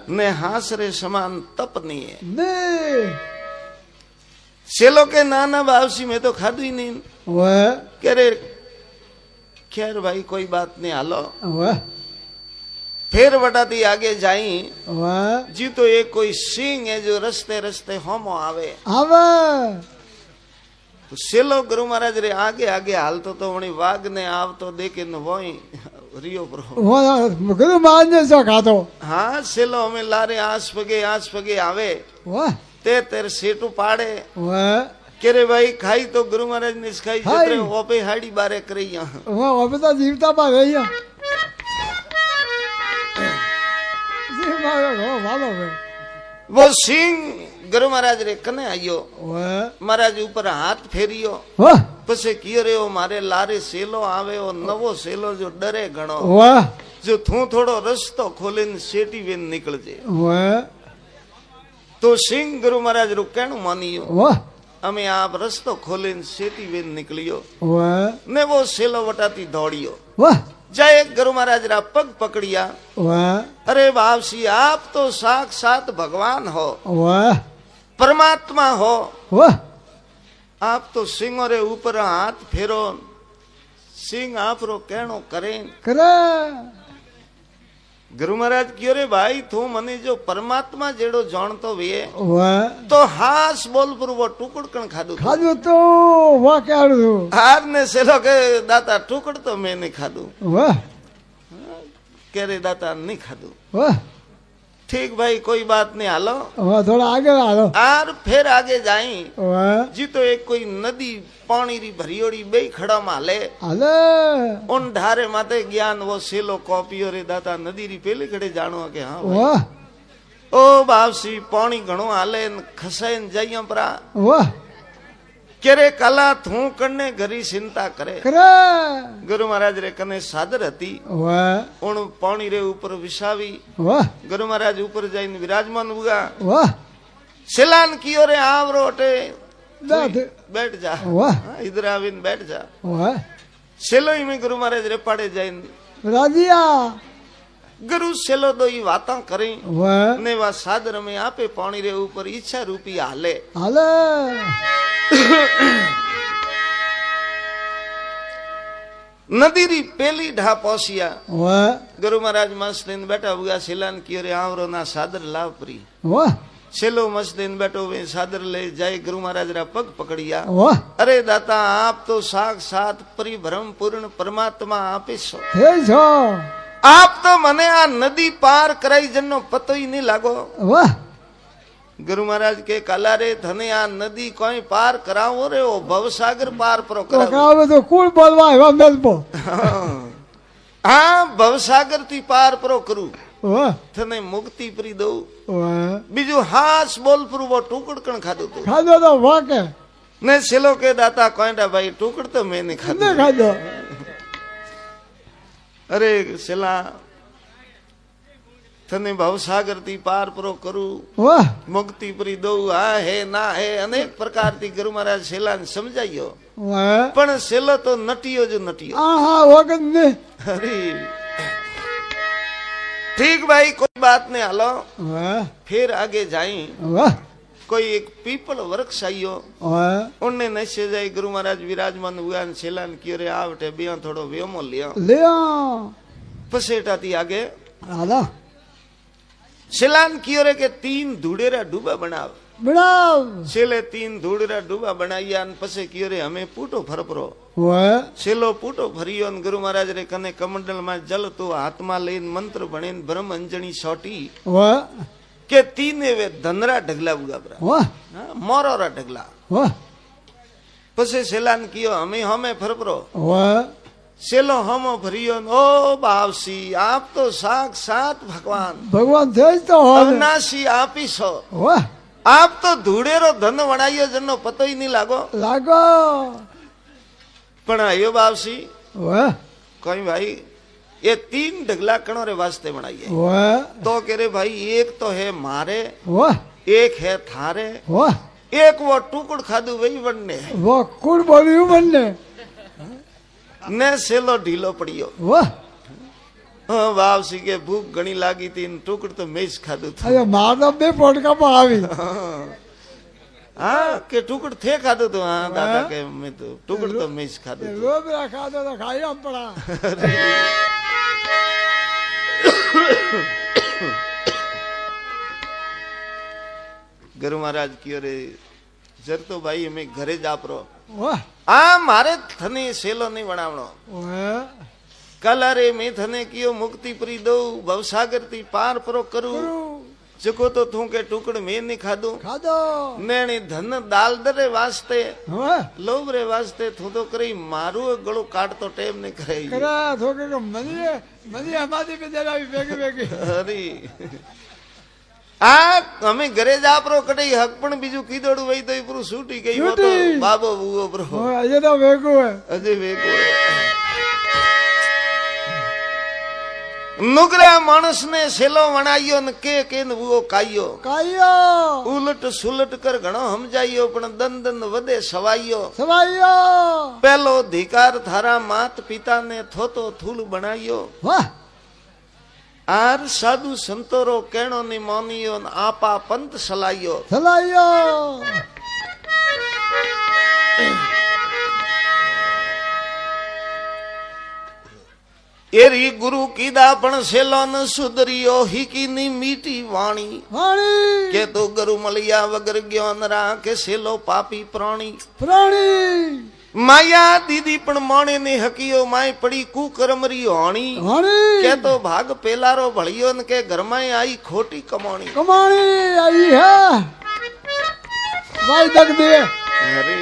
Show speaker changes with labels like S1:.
S1: ને હાસરે સમાન તપની
S2: ને
S1: સેલો કે નાના બાવસી મેં તો ખાધું નહીં
S2: વાહ
S1: કે रे खैर भाई कोई बात नहीं हालो
S2: वाह
S1: फिर वटाती आगे जाई
S2: वाह
S1: जी तो एक कोई सिंह है जो रस्ते रस्ते होमो आवे
S2: आवे
S1: तो सेलो गुरु महाराज रे आगे आगे हालतो तो वणी वाघ ने आव तो देखे न वही रियो प्रो
S2: वो गुरु महाराज ने जो खातो
S1: हाँ सेलो हमें लारे आस पगे आवे
S2: वाह
S1: तेरे सेटू पाड़े
S2: वाह
S1: के रे भाई खाई तो गुरु महाराज ने खाई जतरे ओपे हाड़ी बारे करी
S2: वाह ओपे तो जीवता पा गई
S1: वो सिंह गुरु महाराज रे कने आयो महाराज ऊपर हाथ फेरियो पछे कियो रे ओ मारे लारे सेलो आवे ओ नवो सेलो जो डरे घणो जो थू थोड़ो रस्तो खोलीने सेटी वेन निकल जे तो सिंह गुरु महाराज रू कहणु मानियो अमे आप रस्तो खोलीने सेटी वेन निकलियो ने वो सेलो वटाती दौड़ियो जय गुरु महाराज रा पग पकड़िया अरे बापसी आप तो साक्षात भगवान हो परमात्मा हो आप तो सिंह रे ऊपर हाथ फेरो सिंह आप रो कहणो करे गुरु महाराज क्यों रे भाई तू मने जो परमात्मा जेड़ो जानतो वे तो हास बोल पर वो टुकड़ कण खादू
S2: तो वो क्या
S1: हार ने सेलो के दाता टुकड़ तो मैंने खादू कह रे दाता नहीं खादू ठीक भाई कोई बात नहीं हालो
S2: थोड़ा आगे हालो
S1: आर फिर आगे जाई जी तो एक कोई नदी पानी री भरियोड़ी बे खड़ा माले
S2: हाले
S1: उन ढारे माते ज्ञान वो सेलो कॉपियो रे दाता नदी री पेले खड़े जानो के हाँ ओ बापसी पानी घणो हाले खसाइन जाइया परा केरे कला थू करने घरी चिंता करे गुरु महाराज रे कने सादर हती उन पानी रे ऊपर विसावी गुरु महाराज ऊपर जाइन विराजमान हुआ सिलान कियो रे आवरो अटे बैठ जा इधर आविन बैठ जा सेलो ही में गुरु महाराज रे पाड़े जाइन
S2: राजिया
S1: गुरु सेलो दो ही बातां करें ने वा सादर में आपे पानी रे ऊपर इच्छा रूपी हाले नदी री पेली ढा पहुंचिया गुरु महाराज मस्त दिन बैठा हुआ सिलान कियो रे आवरो ना सादर लाव परी सेलो मस्त दिन बैठो वे सादर ले जाए गुरु महाराज रा पग पकड़िया अरे दाता आप तो साक्षात परिभ्रम पूर्ण परमात्मा आपे सो आप तो मने आ नदी पार कराई जन्नो पतो ही नहीं लागो गुरु महाराज के काला रे धने आ नदी कोई पार करावो रे ओ भवसागर पार प्रो करावो
S2: तो कौन बोलवा है मेलपो
S1: हां भवसागर ती पार प्रो करू थने मुक्ति परी दो बीजू हास बोल पर वो टुकड़ कण खादो
S2: तो वाके
S1: ने सेलो के दाता कोइडा भाई टुकड़ तो मैंने खादो अरे सेला थने भवसागर थी पार परो करू मुक्ति परी दो आ है ना है अनेक प्रकार थी गुरु महाराज सेला ने समझाइयो पण सेलो तो नटियो जो नटियो अरे ठीक भाई कोई बात नहीं हालो फिर आगे जाई कोई एक पीपल वृक्ष आइयो उनने नशे जाई गुरु महाराज विराजमान हुआ सेला ने कियो रे आवटे बिया थोड़ो व्योमो लिया पसेटा थी आगे सिलान कियो रे के 3 धूड़ेरा डूबा बनाव सेले 3 धूड़ेरा डूबा बनाइया पसे कियो रे हमें पूटो फरपरो सेलो पूटो फरियो गुरु महाराज रे कने कमंडल में जल तो हाथ में लेन मंत्र बनेन ब्रह्म अंजनी सोटी के 3 वे धनरा ढगला उगा बरा मोरोरा ढगला पसे सिलान कियो हमें फरपरो सेलो हम भरियो ओ बावसी आप तो साक्षात भगवान
S2: तो
S1: अविनाशी आप ही सो आप तो धूड़ेरो धन वणाइयो जन्नो पतो ही नहीं लागो पण आयो बावसी कोई भाई ये 3 ढगला कणो रे वास्ते बनाइए तो कह रे भाई एक तो है मारे एक है थारे एक वो टुकड़ खादू वही बनने
S2: वो कुड़ बोलियो बनने
S1: ने सेलो ढीलो पड़ियो વાવસી કે ભૂખ ઘણી લાગી હતી ને ટુકડ તો મેં જ ખાધું હતું.
S2: અરે માર તો બે પોટકામાં આવી.
S1: હા કે ટુકડ થે ખાધું હતું. હા દાદા કે મેં તો ટુકડ તો મેં જ ખાધું હતું.
S2: રોબરા ખાધો તો ખાઈ આમ પડા.
S1: ગુરુ મહારાજ કયો રે જરતો ભાઈ અમે ઘરે જ આપરો.
S2: વાહ
S1: આ મારે થને સેલો નહીં વણાવણો.
S2: વાહ
S1: કલરે મેં થને કયો મુક્તિ પરી દઉં ભવસાગર થી પાર પરો કરું. ચકો તો તું કે ટુકડ મેં નહીં ખાધું.
S2: ખાધો
S1: નેણી ધન દાલ દરે વાસ્તે
S2: વાહ
S1: લોભ રે વાસ્તે તું તો કરી મારું ગળું કાઢતો ટેમ ને કરે.
S2: કરા થોકે કે મને અમારી કે જરાવી ભેગી ભેગી.
S1: હરી આ અમે ઘરે જ આપરો કડઈ હક પણ બીજું કીધોડું વઈ તો પૂરું છૂટી ગઈ હો તો બાબો બુઓ બ્રો
S2: અજે તો ભેગું હે
S1: અજે વેગો નુગરા માણસ ને સેલો વણાયો ને કે બુઓ કાયો
S2: કાયો
S1: ઉલટ સુલટ કર ઘણો સમજાયો પણ દંદન વધે સવાયો
S2: સવાયો
S1: પેલો ધિકાર થારા માત પિતા ને થોતો થૂલ બનાયો.
S2: વાહ
S1: આર સાધુ સંતોરો કેણો ની મોનિયો આપા પંત સલાયો.
S2: સલાયો
S1: એરી ગુરુ કીધા પણ સેલો ન સુધરિયો હીકી ની મીઠી વાણી.
S2: વાણી
S1: કે તો ગરુ મળ્યા વગર ગયો ન રાખે સેલો પાપી પ્રાણી.
S2: પ્રાણી
S1: માયા દીદી પણ મોણે ની હકીયો માય પડી કુકરમરી હોણી.
S2: વાણી
S1: કે તો ભાગ પેલારો ભળ્યો ને કે ઘરમાં આવી ખોટી કમાણી.
S2: કમાણી આવી હે વાય દગ દે
S1: અરે